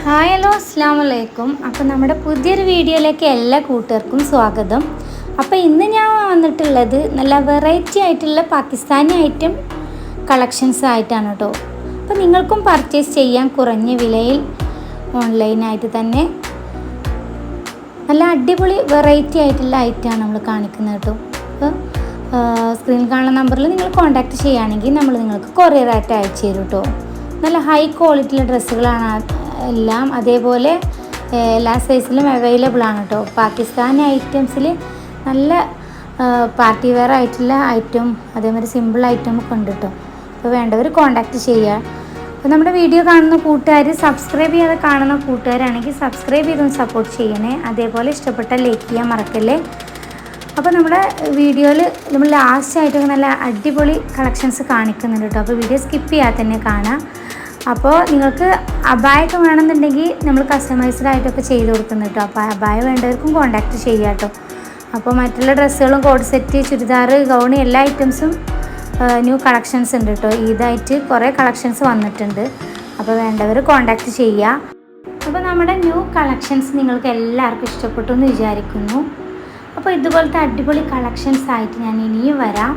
Hi hello അസ്സാം വലൈക്കും. അപ്പോൾ നമ്മുടെ പുതിയൊരു വീഡിയോയിലേക്ക് എല്ലാ കൂട്ടുകാർക്കും സ്വാഗതം. അപ്പോൾ ഇന്ന് ഞാൻ വന്നിട്ടുള്ളത് നല്ല വെറൈറ്റി ആയിട്ടുള്ള പാകിസ്ഥാനി ഐറ്റം കളക്ഷൻസ് ആയിട്ടാണ് കേട്ടോ. അപ്പോൾ നിങ്ങൾക്കും പർച്ചേസ് ചെയ്യാൻ കുറഞ്ഞ വിലയിൽ ഓൺലൈനായിട്ട് തന്നെ നല്ല അടിപൊളി വെറൈറ്റി ആയിട്ടുള്ള ഐറ്റമാണ് നമ്മൾ കാണിക്കുന്നത് കേട്ടോ. അപ്പോൾ സ്ക്രീനിൽ കാണുന്ന നമ്പറിൽ നിങ്ങൾ കോൺടാക്റ്റ് ചെയ്യുകയാണെങ്കിൽ നമ്മൾ നിങ്ങൾക്ക് കൊറിയറായിട്ട് അയച്ചു തരും കേട്ടോ. നല്ല ഹൈ ക്വാളിറ്റിയുള്ള ഡ്രസ്സുകളാണ് എല്ലാം, അതേപോലെ എല്ലാ സൈസിലും അവൈലബിൾ ആണ് കേട്ടോ. പാകിസ്ഥാനി ഐറ്റംസിൽ നല്ല പാർട്ടി വെയർ ആയിട്ടുള്ള ഐറ്റം, അതേമാതിരി സിമ്പിൾ ഐറ്റം ഒക്കെ ഉണ്ട് കേട്ടോ. അപ്പോൾ വേണ്ടവർ കോൺടാക്റ്റ് ചെയ്യുക. അപ്പോൾ നമ്മുടെ വീഡിയോ കാണുന്ന കൂട്ടുകാർ, സബ്സ്ക്രൈബ് ചെയ്യാതെ കാണുന്ന കൂട്ടുകാരാണെങ്കിൽ സബ്സ്ക്രൈബ് ചെയ്തൊന്ന് സപ്പോർട്ട് ചെയ്യണേ. അതേപോലെ ഇഷ്ടപ്പെട്ട ലൈക്ക് ചെയ്യാൻ മറക്കല്ലേ. അപ്പോൾ നമ്മുടെ വീഡിയോയിൽ നമ്മൾ ലാസ്റ്റായിട്ടൊക്കെ നല്ല അടിപൊളി കളക്ഷൻസ് കാണിക്കുന്നുണ്ട് കേട്ടോ. അപ്പോൾ വീഡിയോ സ്കിപ്പ് ചെയ്യാതെ തന്നെ കാണാം. അപ്പോൾ നിങ്ങൾക്ക് അബായൊക്കെ വേണമെന്നുണ്ടെങ്കിൽ നമ്മൾ കസ്റ്റമൈസ്ഡ് ആയിട്ടൊക്കെ ചെയ്ത് കൊടുക്കുന്നു കേട്ടോ. അപ്പോൾ അബായ വേണ്ടവർക്കും കോൺടാക്റ്റ് ചെയ്യുക കേട്ടോ. അപ്പോൾ മറ്റുള്ള ഡ്രസ്സുകളും കോഡ് സെറ്റ്, ചുരിദാർ, ഗൗണ് എല്ലാ ഐറ്റംസും ന്യൂ കളക്ഷൻസ് ഉണ്ട് കേട്ടോ. ഇതായിട്ട് കുറേ കളക്ഷൻസ് വന്നിട്ടുണ്ട്. അപ്പോൾ വേണ്ടവർ കോൺടാക്റ്റ് ചെയ്യുക. അപ്പോൾ നമ്മുടെ ന്യൂ കളക്ഷൻസ് നിങ്ങൾക്ക് എല്ലാവർക്കും ഇഷ്ടപ്പെട്ടു എന്ന് വിചാരിക്കുന്നു. അപ്പോൾ ഇതുപോലത്തെ അടിപൊളി കളക്ഷൻസ് ആയിട്ട് ഞാൻ ഇനിയും വരാം.